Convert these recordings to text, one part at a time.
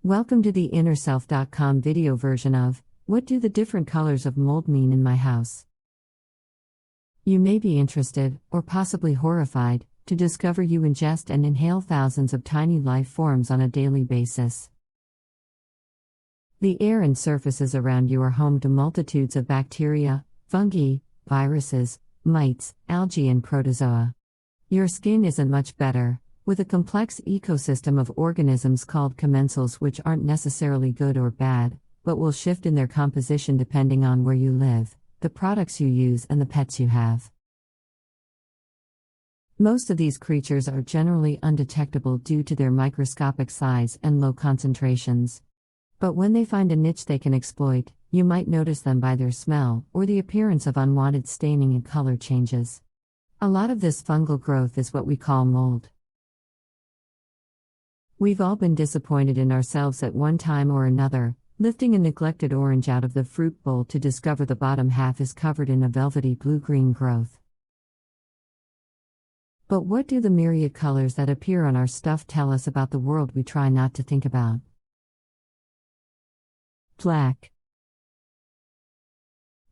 Welcome to the InnerSelf.com video version of What Do the Different Colors of Mold Mean in My House? You may be interested, or possibly horrified, to discover you ingest and inhale thousands of tiny life forms on a daily basis. The air and surfaces around you are home to multitudes of bacteria, fungi, viruses, mites, algae, and protozoa. Your skin isn't much better, with a complex ecosystem of organisms called commensals, which aren't necessarily good or bad, but will shift in their composition depending on where you live, the products you use, and the pets you have. Most of these creatures are generally undetectable due to their microscopic size and low concentrations. But when they find a niche they can exploit, you might notice them by their smell or the appearance of unwanted staining and color changes. A lot of this fungal growth is what we call mold. We've all been disappointed in ourselves at one time or another, lifting a neglected orange out of the fruit bowl to discover the bottom half is covered in a velvety blue-green growth. But what do the myriad colors that appear on our stuff tell us about the world we try not to think about? Black.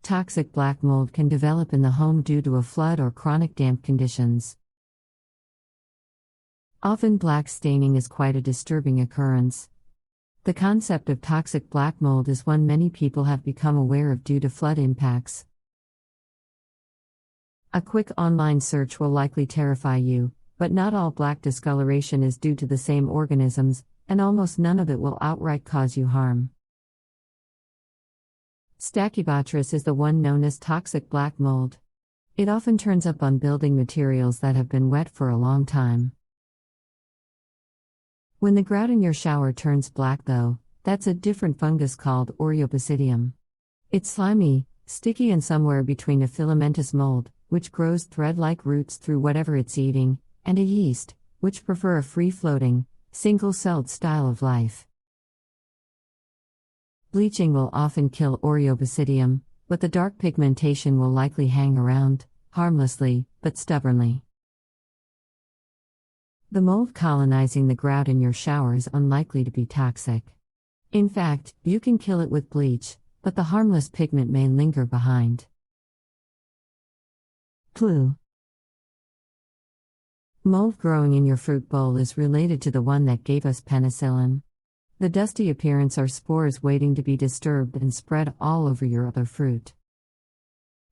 Toxic black mold can develop in the home due to a flood or chronic damp conditions. Often black staining is quite a disturbing occurrence. The concept of toxic black mold is one many people have become aware of due to flood impacts. A quick online search will likely terrify you, but not all black discoloration is due to the same organisms, and almost none of it will outright cause you harm. Stachybotrys is the one known as toxic black mold. It often turns up on building materials that have been wet for a long time. When the grout in your shower turns black though, that's a different fungus called Oreobasidium. It's slimy, sticky, and somewhere between a filamentous mold, which grows thread-like roots through whatever it's eating, and a yeast, which prefer a free-floating, single-celled style of life. Bleaching will often kill Oreobasidium, but the dark pigmentation will likely hang around, harmlessly, but stubbornly. The mold colonizing the grout in your shower is unlikely to be toxic. In fact, you can kill it with bleach, but the harmless pigment may linger behind. Blue. Mold growing in your fruit bowl is related to the one that gave us penicillin. The dusty appearance are spores waiting to be disturbed and spread all over your other fruit.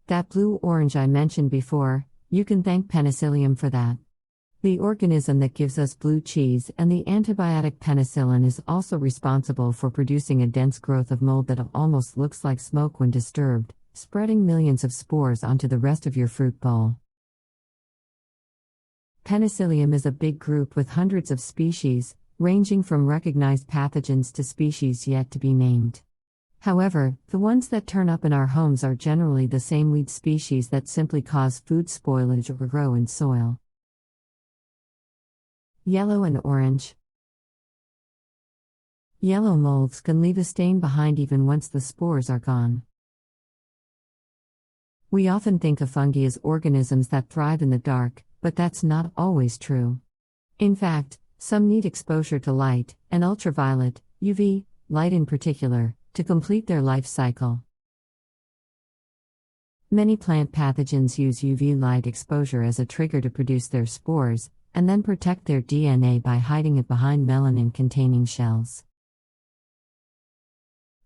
That blue-orange I mentioned before, you can thank penicillium for that. The organism that gives us blue cheese and the antibiotic penicillin is also responsible for producing a dense growth of mold that almost looks like smoke when disturbed, spreading millions of spores onto the rest of your fruit bowl. Penicillium is a big group with hundreds of species, ranging from recognized pathogens to species yet to be named. However, the ones that turn up in our homes are generally the same weed species that simply cause food spoilage or grow in soil. Yellow and orange. Yellow molds can leave a stain behind even once the spores are gone. We often think of fungi as organisms that thrive in the dark, but that's not always true. In fact, some need exposure to light, and ultraviolet, UV, light in particular, to complete their life cycle. Many plant pathogens use UV light exposure as a trigger to produce their spores, and then protect their DNA by hiding it behind melanin-containing shells.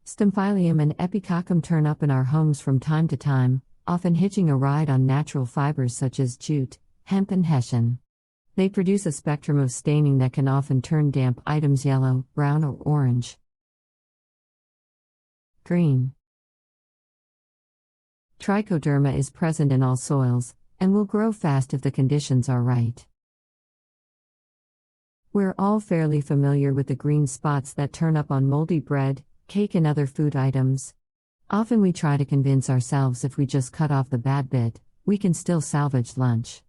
Stymphalium and Epicoccum turn up in our homes from time to time, often hitching a ride on natural fibers such as jute, hemp, and hessian. They produce a spectrum of staining that can often turn damp items yellow, brown, or orange. Green. Trichoderma is present in all soils, and will grow fast if the conditions are right. We're all fairly familiar with the green spots that turn up on moldy bread, cake, and other food items. Often we try to convince ourselves if we just cut off the bad bit, we can still salvage lunch.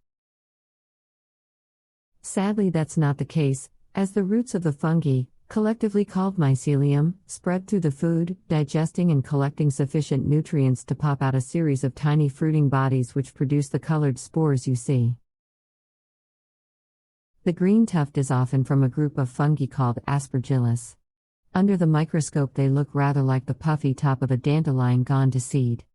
Sadly, that's not the case, as the roots of the fungi, collectively called mycelium, spread through the food, digesting and collecting sufficient nutrients to pop out a series of tiny fruiting bodies which produce the colored spores you see. The green tuft is often from a group of fungi called Aspergillus. Under the microscope they look rather like the puffy top of a dandelion gone to seed.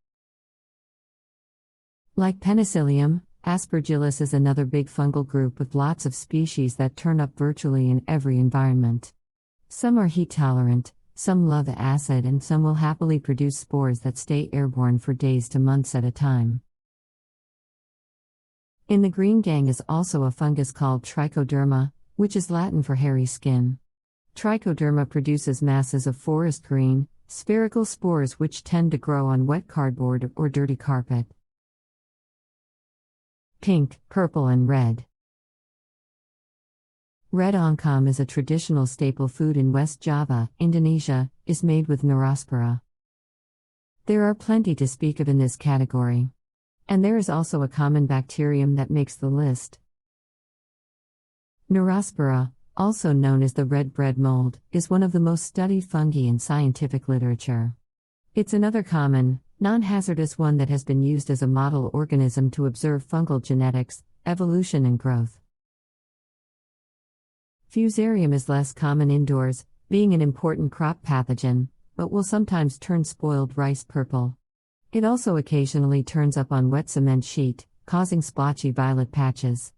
Like Penicillium, Aspergillus is another big fungal group with lots of species that turn up virtually in every environment. Some are heat tolerant, some love acid, and some will happily produce spores that stay airborne for days to months at a time. In the green gang is also a fungus called trichoderma, which is Latin for hairy skin. Trichoderma produces masses of forest green, spherical spores which tend to grow on wet cardboard or dirty carpet. Pink, purple and red. Red oncom is a traditional staple food in West Java, Indonesia, is made with Neurospora. There are plenty to speak of in this category. And there is also a common bacterium that makes the list. Neurospora, also known as the red bread mold, is one of the most studied fungi in scientific literature. It's another common, non-hazardous one that has been used as a model organism to observe fungal genetics, evolution and growth. Fusarium is less common indoors, being an important crop pathogen, but will sometimes turn spoiled rice purple. It also occasionally turns up on wet cement sheet, causing splotchy violet patches.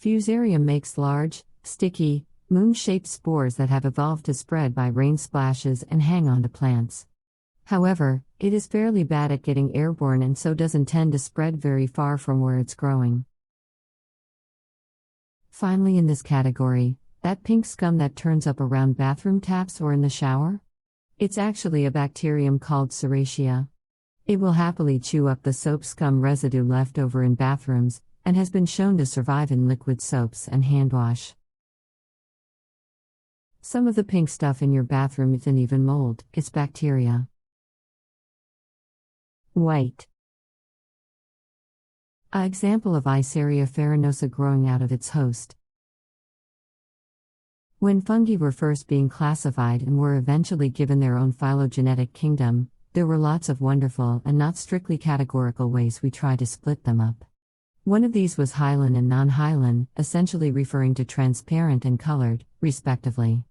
Fusarium makes large, sticky, moon-shaped spores that have evolved to spread by rain splashes and hang onto plants. However, it is fairly bad at getting airborne and so doesn't tend to spread very far from where it's growing. Finally in this category, that pink scum that turns up around bathroom taps or in the shower? It's actually a bacterium called Serratia. It will happily chew up the soap scum residue left over in bathrooms, and has been shown to survive in liquid soaps and hand wash. Some of the pink stuff in your bathroom isn't even mold, it's bacteria. White. An example of Eiseria farinosa growing out of its host. When fungi were first being classified and were eventually given their own phylogenetic kingdom, there were lots of wonderful and not strictly categorical ways we try to split them up. One of these was hyaline and non-hyaline, essentially referring to transparent and colored, respectively.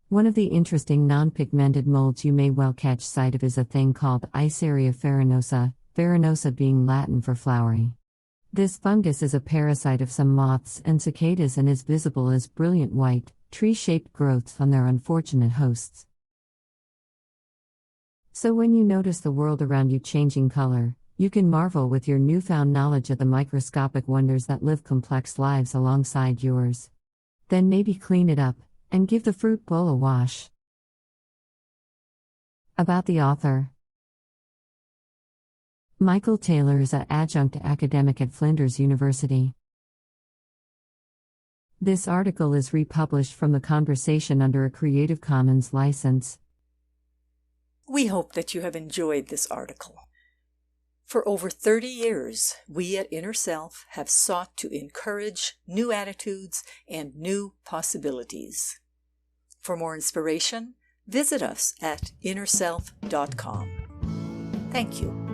One of the interesting non-pigmented molds you may well catch sight of is a thing called Eiseria farinosa, farinosa being Latin for flowery. This fungus is a parasite of some moths and cicadas and is visible as brilliant white, tree-shaped growths on their unfortunate hosts. So when you notice the world around you changing color, you can marvel with your newfound knowledge at the microscopic wonders that live complex lives alongside yours. Then maybe clean it up, and give the fruit bowl a wash. About the author. Michael Taylor is an adjunct academic at Flinders University. This article is republished from the conversation under a Creative Commons license. We hope that you have enjoyed this article. For over 30 years, we at Inner Self have sought to encourage new attitudes and new possibilities. For more inspiration, visit us at innerself.com. Thank you.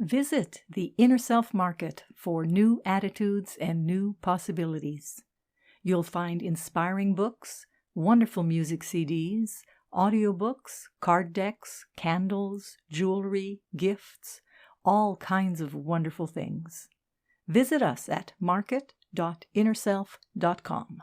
Visit the Inner Self Market for new attitudes and new possibilities. You'll find inspiring books, wonderful music CDs, audiobooks, card decks, candles, jewelry, gifts, all kinds of wonderful things. Visit us at market.innerself.com.